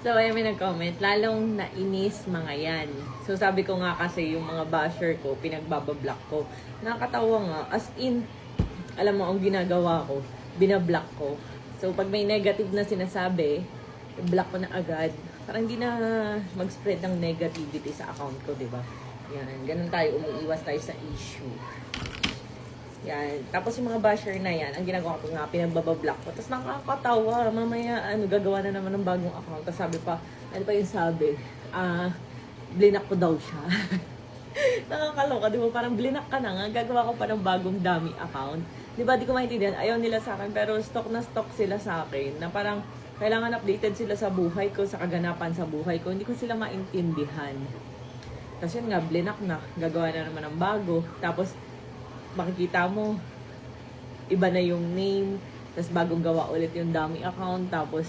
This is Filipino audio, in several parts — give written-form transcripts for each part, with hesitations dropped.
So, ay may nag-comment, lalong nainis mga yan. So, sabi ko nga kasi yung mga basher ko, pinagbabablock ko. Nakakatawa nga, as in, alam mo, ang ginagawa ko, binablock ko. So, pag may negative na sinasabi, block ko na agad. Parang hindi na mag-spread ng negativity sa account ko, di ba? Yan, ganun tayo, umiiwas tayo sa issue. Yan. Tapos yung mga basher na yan, ang ginagawa ko nga, pinagbabablock ko. Tapos nakakatawa, mamaya, gagawa na naman ng bagong account. Tapos sabi pa, ano pa yung sabi? Blinak ko daw siya. Nakakaloka, di ba? Parang blinak ka na nga, gagawa ko pa ng bagong dummy account. Di ba, di ko maintindihan, ayaw nila sa akin, pero stock na stock sila sa akin, na parang, kailangan updated sila sa buhay ko, sa kaganapan sa buhay ko. Hindi ko sila maintindihan. Tapos yun nga, blinak na, gagawa na naman ng bago. Tapos, makikita mo, iba na yung name, tapos bagong gawa ulit yung dummy account, tapos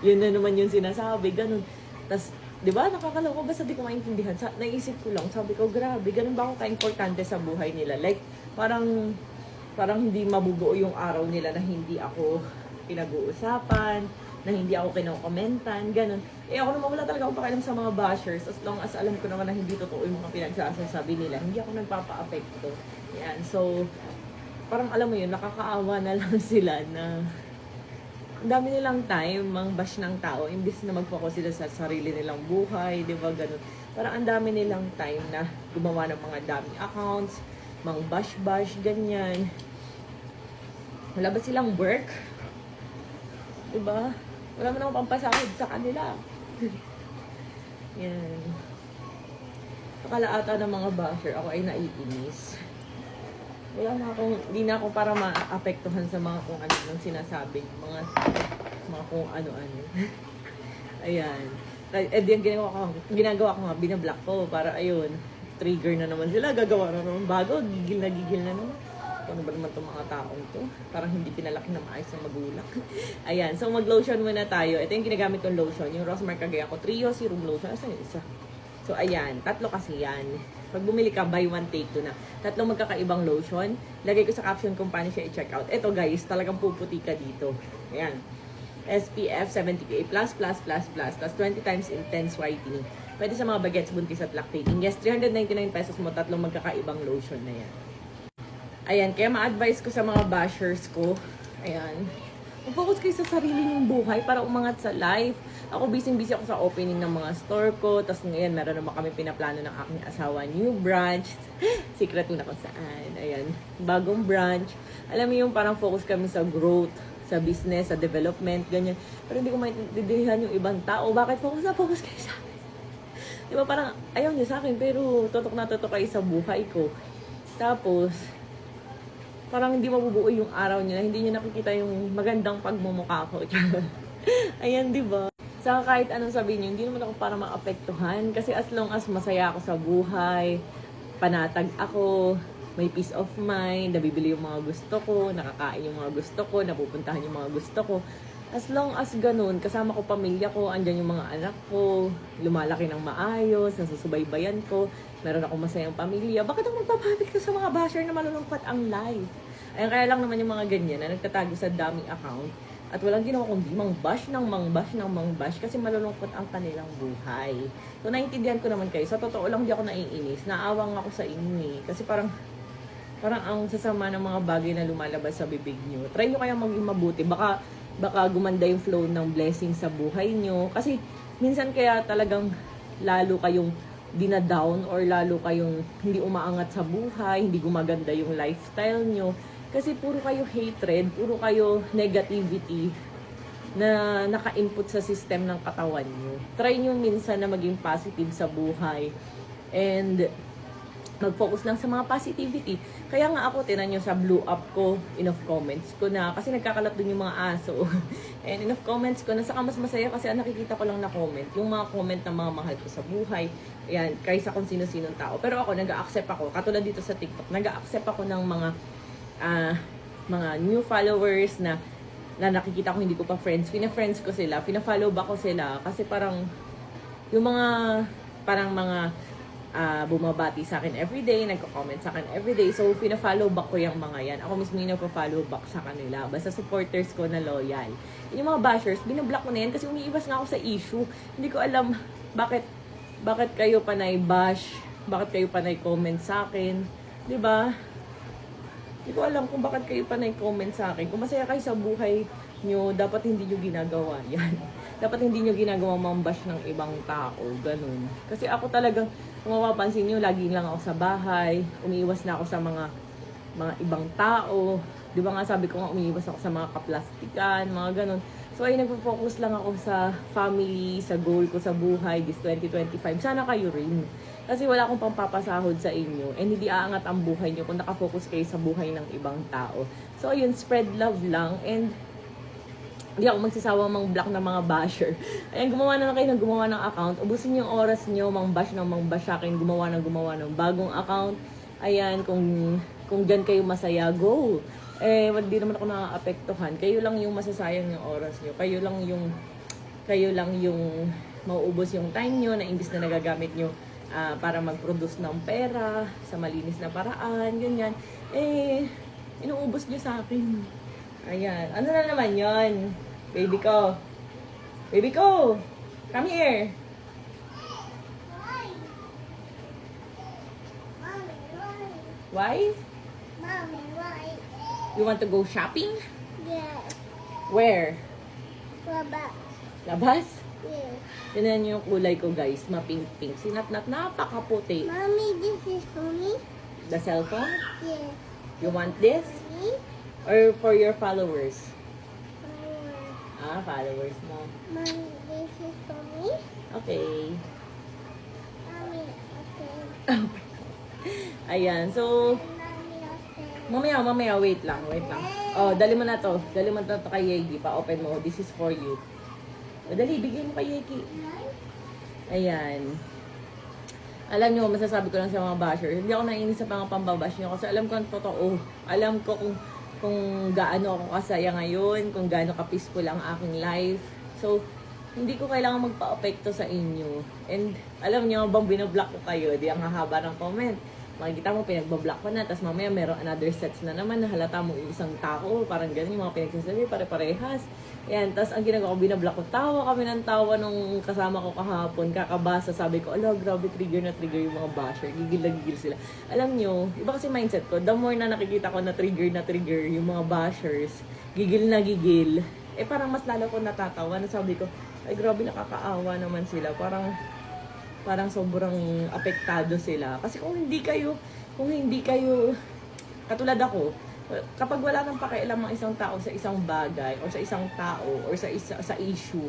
yun na naman yung sinasabi, ganun. Tapos, di ba, nakakaloka, basta di ko maintindihan. Naisip ko lang, sabi ko, grabe, ganun ba ako ka-importante sa buhay nila? Like, parang hindi mabubuo yung araw nila na hindi ako pinag-uusapan, na hindi ako kinokomentan, ganun. Eh ako naman wala talaga akong pakialam sa mga bashers, as long as alam ko naman na hindi totoo yung mga pinagsasabi nila, hindi ako nagpapa-apekto. Yan, so, parang alam mo yun, nakakaawa na lang sila na ang dami nilang time mang bash ng tao, imbis na mag-focus sila sa sarili nilang buhay, di ba, ganun. Parang ang dami nilang time na gumawa ng mga dummy accounts, mang bash-bash, ganyan. Wala ba silang work? Diba? Wala mo namang pampasahod sa kanila. Yan. Akala ata ng mga basher, ako ay naiinis. Wala na akong, hindi na ako para maapektuhan sa mga kung ano nang sinasabi. Mga kung ano-ano. Ayan. Eh, di ang ginagawa ko nga, binablock ko para ayun, trigger na naman sila, gagawa na naman bago, gigil na naman. Ano ba naman itong mga taong to? Parang hindi pinalaki na maayos ng magulang. Ayan, so mag-lotion muna tayo. Ito yung ginagamit kong lotion, yung Rosmar Cagayan ko. Trio serum lotion. Asan yung isa? So, ayan. Tatlo kasi yan. Pag bumili ka, buy one, take two na. Tatlong magkakaibang lotion. Lagay ko sa caption kung paano siya i-check out. Ito guys, talagang puputi ka dito. Ayan. SPF 70 PA+++++, plus 20 times intense whitening. Pwede sa mga bagets, buntis at lactating. Yes, 399 pesos mo, tatlong magkakaibang lotion na yan. Ayan, kaya ma-advise ko sa mga bashers ko, ayan, mag-focus kayo sa sarili nyong buhay para umangat sa life. Ako, busy ako sa opening ng mga store ko, tapos ngayon, meron naman kami pinaplano ng aking asawa, new branch. Secret ko na kung saan. Ayan, bagong branch. Alam mo yung parang focus kami sa growth, sa business, sa development, ganyan. Pero hindi ko maintindihan yung ibang tao. Bakit focus kayo sa akin? Di ba parang ayaw niyo sa akin, pero totok na totok kayo sa buhay ko. Tapos, parang hindi mabubuo yung araw niya, hindi niya nakikita yung magandang pagmumukha ko. Ayan, di ba? Saka kahit anong sabihin niyo, hindi naman ako para maapektuhan. Kasi as long as masaya ako sa buhay, panatag ako, may peace of mind, nabibili yung mga gusto ko, nakakain yung mga gusto ko, napupuntahan yung mga gusto ko. As long as ganun, kasama ko pamilya ko, andyan yung mga anak ko, lumalaki ng maayos, nasusubaybayan ko, meron akong masayang pamilya. Bakit ako magpapapit ko sa mga basher na malulungkot ang life? Ayan, kaya lang naman yung mga ganyan na nagtatago sa dummy account at walang ginawa kundi mang-bash kasi malulungkot ang kanilang buhay. So, naiintindihan ko naman kayo. Sa totoo lang, di ako naiinis. Naawang ako sa inyo eh. Kasi parang ang sasama ng mga bagay na lumalabas sa bibig nyo. Try nyo kaya maging mabuti. Baka gumanda yung flow ng blessing sa buhay nyo. Kasi minsan kaya talagang lalo kayong dinadown or lalo kayong hindi umaangat sa buhay, hindi gumaganda yung lifestyle nyo. Kasi puro kayo hatred, puro kayo negativity na naka-input sa system ng katawan nyo. Try nyo minsan na maging positive sa buhay and mag-focus lang sa mga positivity. Kaya nga ako, tinan nyo sa blue up ko, enough comments ko na, kasi nagkakalat dun yung mga aso. And enough comments ko na, saka mas masaya kasi nakikita ko lang na comment, yung mga comment ng mga mahal ko sa buhay, ayan, kaysa kung sino-sinong tao. Pero ako, nag-a-accept ako, katulad dito sa TikTok, nag-a-accept ako ng mga new followers na nakikita ko hindi ko pa friends, pina-friends ko sila, pina-follow back ko sila, kasi parang, yung mga bumabati sa akin everyday, nagko-comment sa akin everyday. So, pina-follow back ko yung mga yan. Ako mismo yung nagpo-follow back sa kanila. Basta supporters ko na loyal. Yung mga bashers, binablock ko na yan kasi umiiwas nga ako sa issue. Hindi ko alam bakit kayo panay bash, bakit kayo panay comment sa akin. 'Di ba? Hindi ko alam kung bakit kayo panay comment sa akin. Kung masaya kayo sa buhay nyo, dapat hindi nyo ginagawa yan. Dapat hindi nyo ginagawa mambash ng ibang tao. Ganun. Kasi ako talagang, kung mapapansin nyo, lagi lang ako sa bahay. Umiiwas na ako sa mga ibang tao. Di ba nga sabi ko nga, umiiwas ako sa mga kaplastikan, mga ganun. So ay nagpo-focus lang ako sa family, sa goal ko sa buhay, this 2025. Sana kayo rin. Kasi wala akong pampapasahod sa inyo. And hindi aangat ang buhay nyo kung nakafocus kayo sa buhay ng ibang tao. So ayun, spread love lang. And hindi ako magsasawa mang-block ng mga basher. Ayan, gumawa na kayo ng gumawa ng account. Ubusin yung oras nyo, mang-bash sa akin, gumawa ng bagong account. Ayan, kung dyan kayo masaya, go. Hindi naman ako nakaka-apektuhan. Kayo lang yung masasayang yung oras nyo. Kayo lang yung mauubos yung time nyo na imbis na nagagamit nyo para mag-produce ng pera sa malinis na paraan, ganyan. Inuubos nyo sa akin. Ayan. Ano na naman yon? Baby ko. Baby ko! Come here! Why? Mommy, why? You want to go shopping? Yeah. Where? Baba. Labas? Yeah. Tignan niyo yung kulay ko, guys. Ma-pink-pink. Sinat-nat, napakaputi. Mommy, this is for me? The cellphone? Yeah. You want this? Me? Or for your followers? Oh. Followers mo. Mommy, this is for me? Okay. Mommy, okay. Ayan. So, Mommy, okay. mamaya. Wait lang. Oh, dali mo na to. Dali mo na to kay Yegi. Pa-open mo. This is for you. Dali, bigay mo kay Yegi. Ayan. Alam nyo, masasabi ko lang sa mga bashers, hindi ako naiinis sa mga pambabash nyo kasi alam ko ang totoo. Alam ko kung gaano ako kasaya ngayon, kung gaano ka-peaceful ang aking life. So, hindi ko kailangan magpa-apekto sa inyo. And alam nyo, bang binablock ko kayo, di ang hahaba ng comment. Makikita mo, pinagbablock ko na, tapos mamaya meron another sets na naman, nahalata mo isang tao, parang ganun yung mga pinagsasabi, pare-parehas. Yan, tapos ang ginagawa ko, binablock ko, tawa kami ng tawa nung kasama ko kahapon, kakabasa, sabi ko, ala, grabe, trigger na trigger yung mga basher, gigil na gigil sila. Alam nyo, iba kasi mindset ko, the more na nakikita ko na trigger yung mga bashers, gigil na gigil, parang mas lalo ko natatawa, na sabi ko, ay grabe, nakakaawa naman sila, parang sobrang apektado sila. Kasi kung hindi kayo, katulad ako, kapag wala nang pakialam ang isang tao sa isang bagay, or sa isang tao, or sa issue,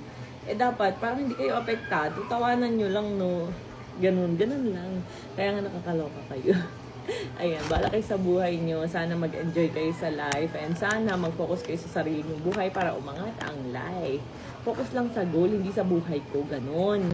dapat, parang hindi kayo apektado, tawanan nyo lang, no? Ganun lang. Kaya nga nakakaloka kayo. Ayan, bala kayo sa buhay nyo. Sana mag-enjoy kayo sa life, and sana mag-focus kayo sa sarili nyong buhay para umangat ang life. Focus lang sa goal, hindi sa buhay ko, ganun.